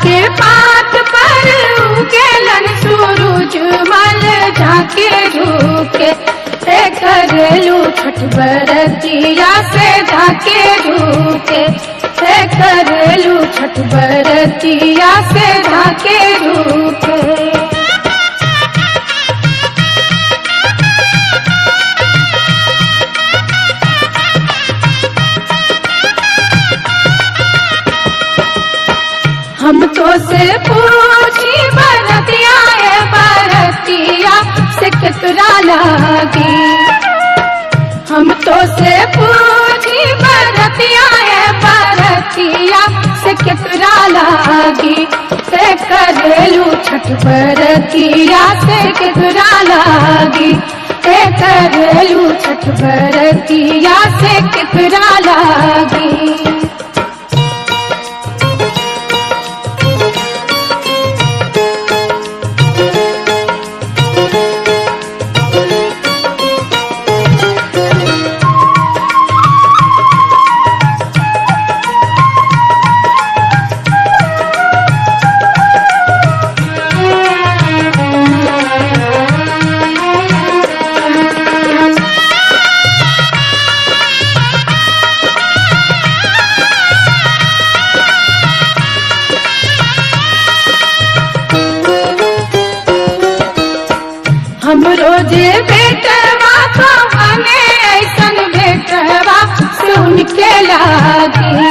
के पात पर उगेलन सूरज मल झाके झुके करेलू छठ बरतिया से झाके झुके करेलू छठ बरतिया से झाके झुके। हम तो से पूछी बरतिया बरतिया से कितना लगी। हम तो से पूछी बरतिया बरतिया से कितना लगी से करेलू छठ बरतिया से कितना लगी करेलू छठ बरतिया से कितना लगी। हम रोजे बेटवा तो हमें ऐसन बेटवा सुन के लागी।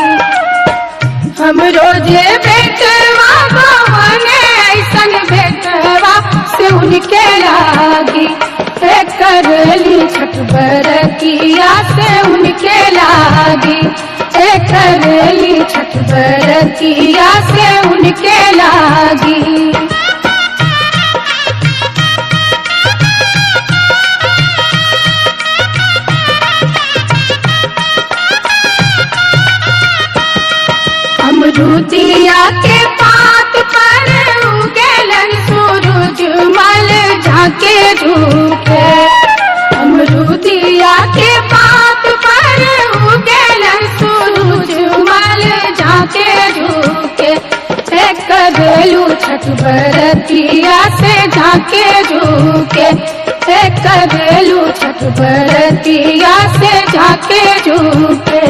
हम रोजे बेटवा तो हमें ऐसन बेटवा सुन के लागी करली छठ बरतिया से उनके लागी करली छठ बरतिया से उनके लागी। अमरूदिया के पात पर उगेलन सूरज मल झाके झुके। अमरूदिया के पात पर उगेलन सूरज मल झाके झुके करेलू छठ बरतिया से झाके झुके करेलू छठ बरतिया से झाके झुके।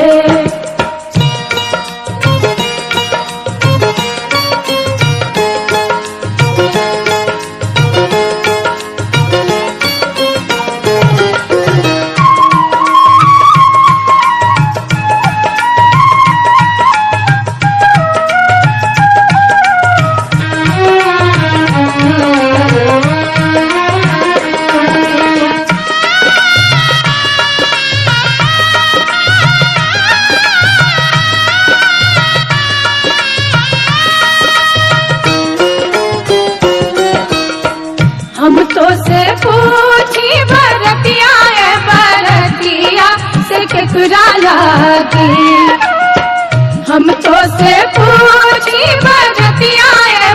हम तो से पूछी बरतिया बरतिया से केकरा लागी। हम तो से पूछी बरतिया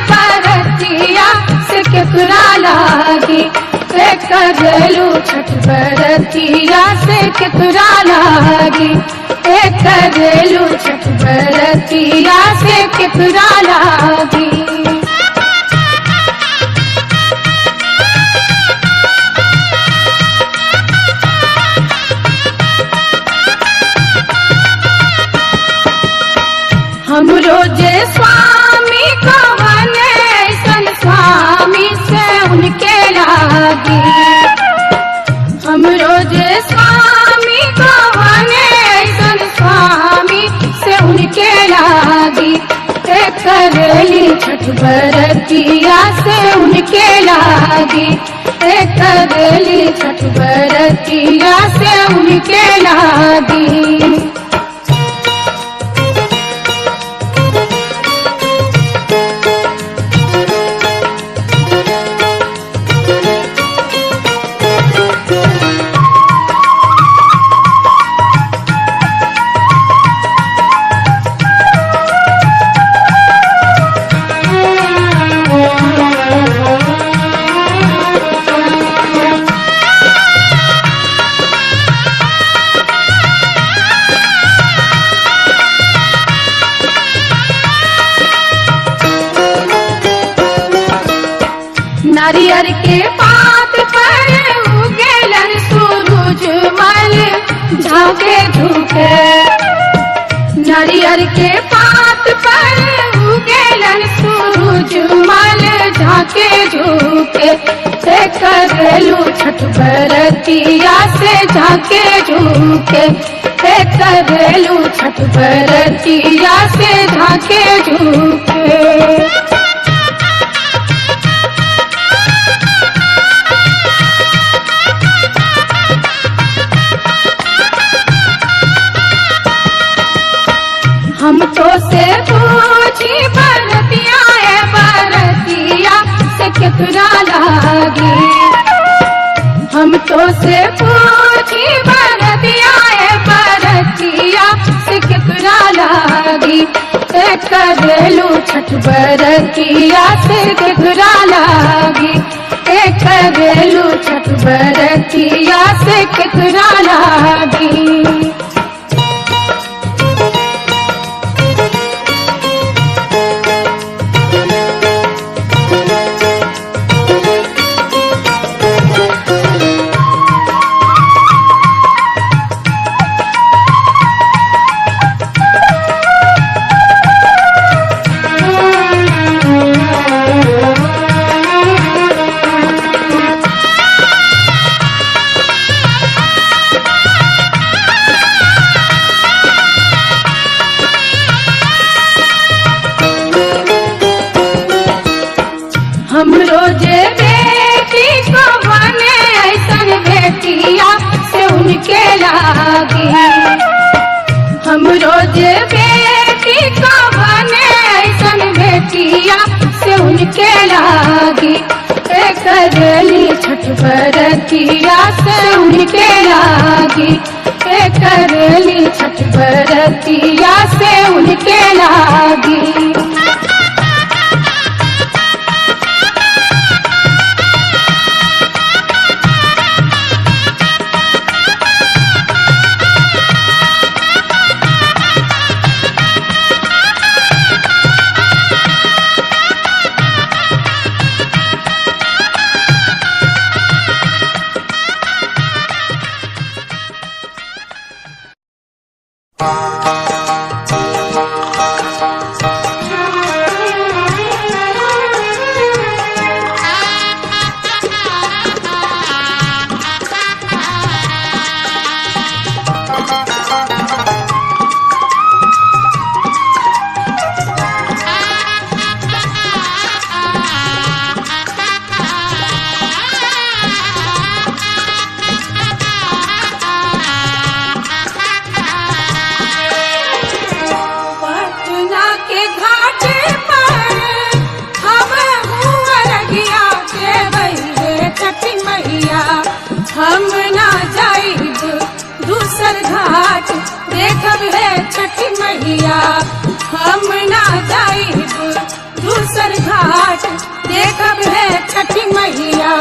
बरतिया से केकरा लागी करेलू छठ बरतिया से केकरा लागी करेलू छठ बरतिया से केकरा लागी। हम रोजे स्वामी कवन ऐसन स्वामी से उनके लागी। हम रोजे स्वामी कवन ऐसन स्वामी से उनके लागी करेली छठ बरतिया से उनके लागी करेली छठ बरतिया से उनके लागी। नारियर के पात पर उगेलन सूरज मल झाके झुके। नारियर के पात पर उगेलन सूरज मल झाके झुके। से करेलू छठ बरतिया से झाके झुके। से करेलू छठ बरतिया से झाके झुके। हम तो से पूछी बरतिया है बरतिया से केकरा लागी। हम तो से पूछी बरतिया है बरतिया से केकरा लागी। से करेलू छठ बरतिया से केकरा लागी। से करेलू छठ बरतिया से केकरा लागी। हम रोजे बेटी को बने ऐसन बेटिया से उनके लागी। हम रोजे बेटी को बने ऐसन बेटिया से उनके लागी। करेली छठ बरतिया से उनके लागी। करेली छठ बरतिया से उनके लागी। हम ना जाइब दूसर घाट देखब है छठी मैया। हम ना जाइब दूसर घाट देखब है छठी मैया।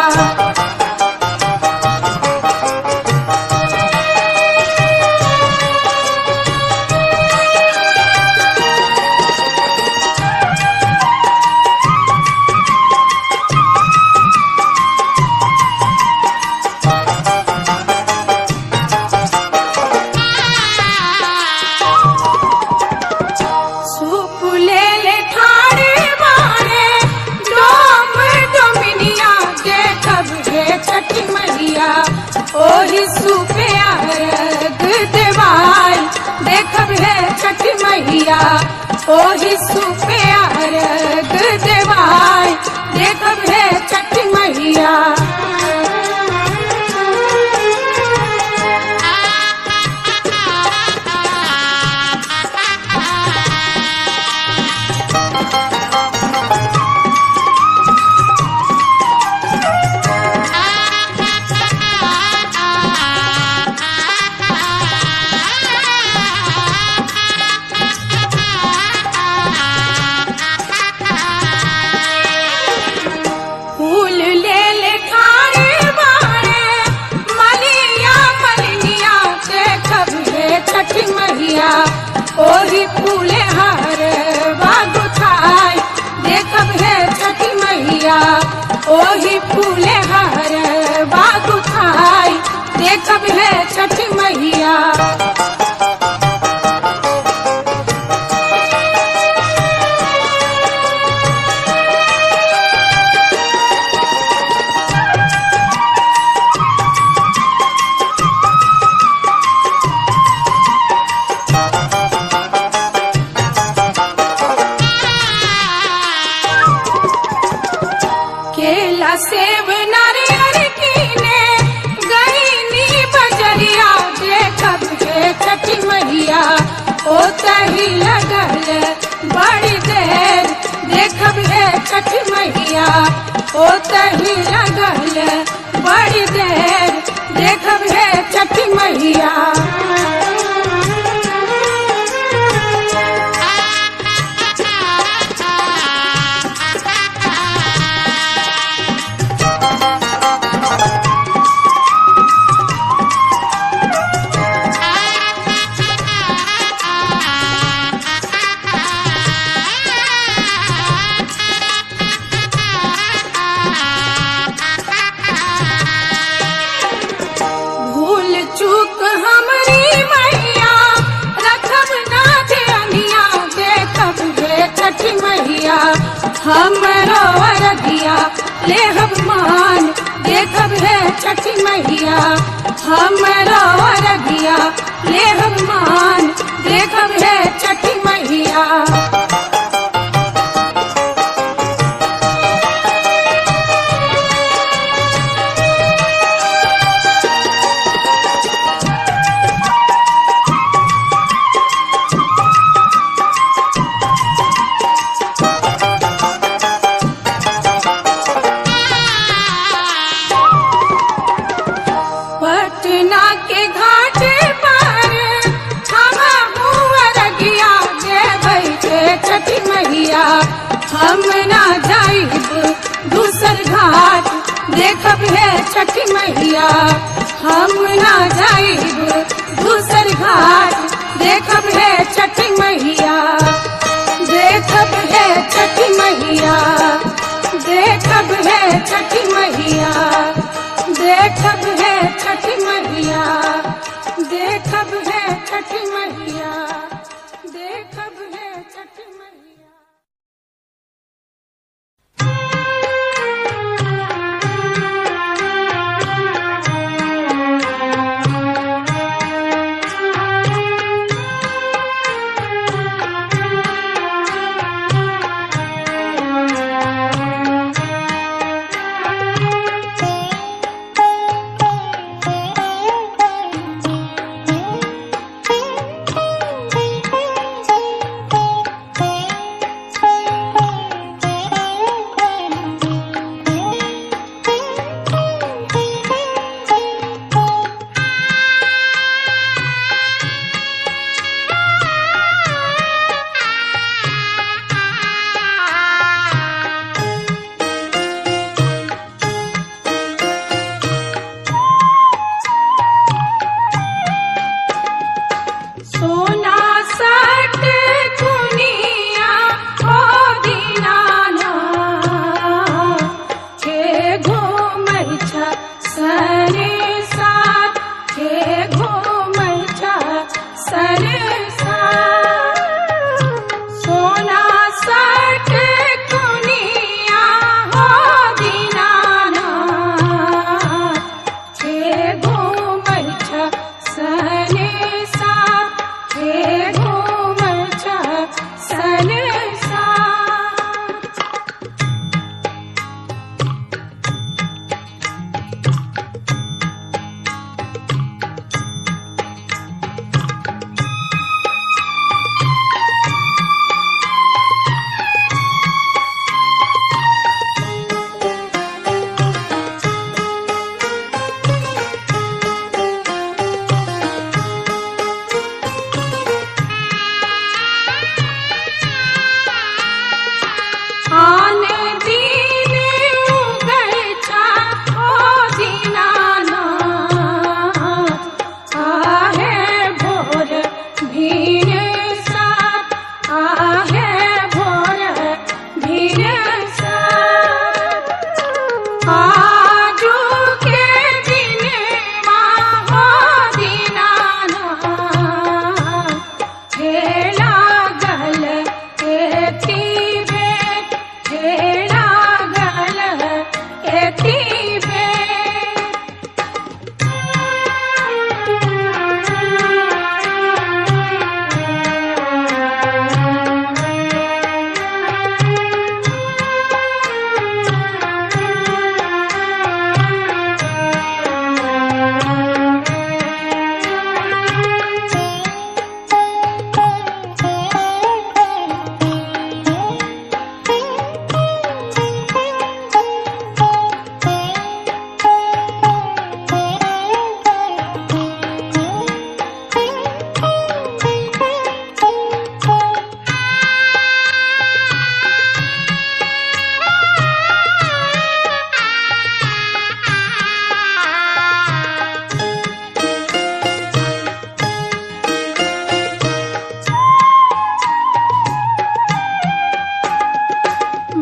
ओही सुपे अर्घ देवाई देखब है छठी मैया। ओही सुपे अर्घ देवाई देखब है छठी मैया। ओही फूले हार बागुथाई देखब है छठी मैया। ओही देखब है छठ मैया ओ तही लगल बड़ी देर देखब है छठ मैया भूल चूक हमरी मैया रखब ना ध्यानिया देखब हे छठ मैया हमरो अरगिया लेहब मान देखब हे छठ मैया हमरो अरगिया लेहब मान देखब हे छठ मैया पटना के घाट पर हमा अरगिया देबै के छठ मैया हम ना जाइब दूसर घाट देखब है छठ मैया हम ना जाइब दूसर घाट देखब है छठ मैया देखब है छठ मैया देखब है छठ मैया देखब है छठ मैया देखब है छठ मैया देखब है छठ मैया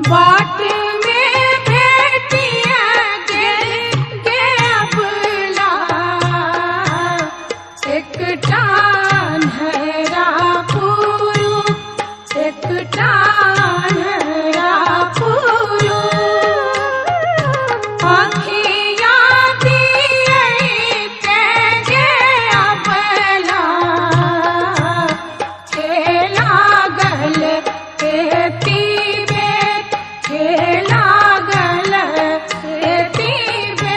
बाट में भेटिया गेल गे अबला एक टान्हरा पुरु एक टान्हरा पुरु आँखिया दिए तेजे अबला खेला गल खेती में खेला गल खेती में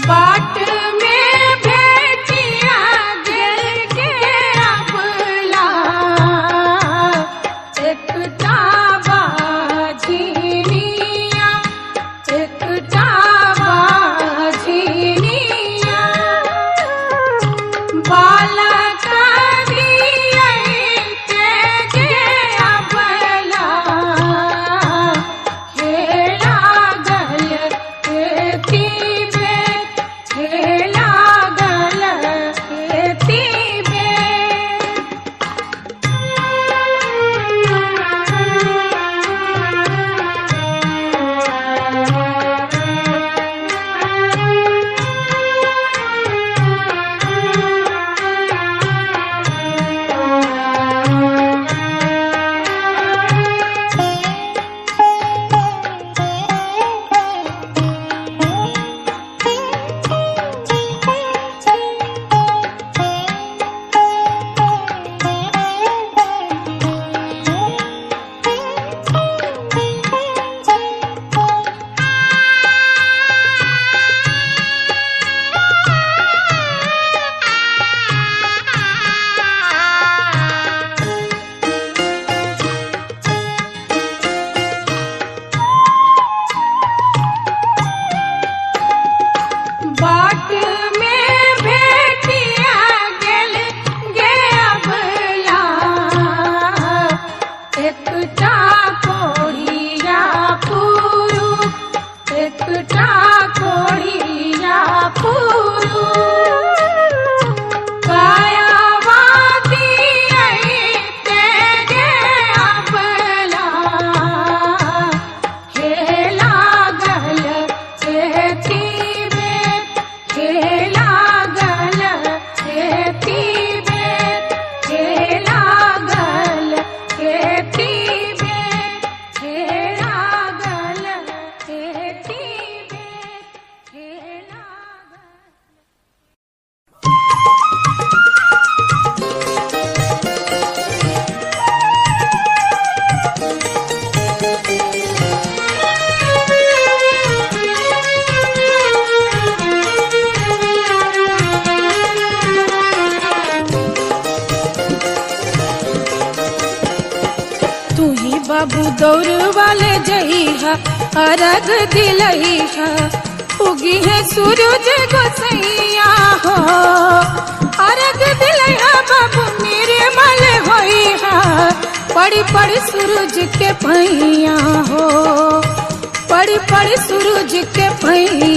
बाट में भेटिया गेल गे अबला एक टाबा झिनिया एक टाबा झिनिया बालक दिए तेजे अबला खेला गल खेती में खेला गल खेती बाट में भेटिया गेल गे अबला एक टाकोड़िया पुरु एक टाकोड़िया पुरु कायावादी तेजे अबला खेला गल खेती में खेला गल खेती में खेला गल खेती में खेला गल खेती में खेला तू ही बाबू दौड़ वाले जइहा अरग दिलइहा उगी है सूरज गोसैया हो अरग दिलइहा बाबू मेरे मल होइहा पड़ी पड़ी सूरज के पैया हो पड़ी पड़ी सूरज के पैया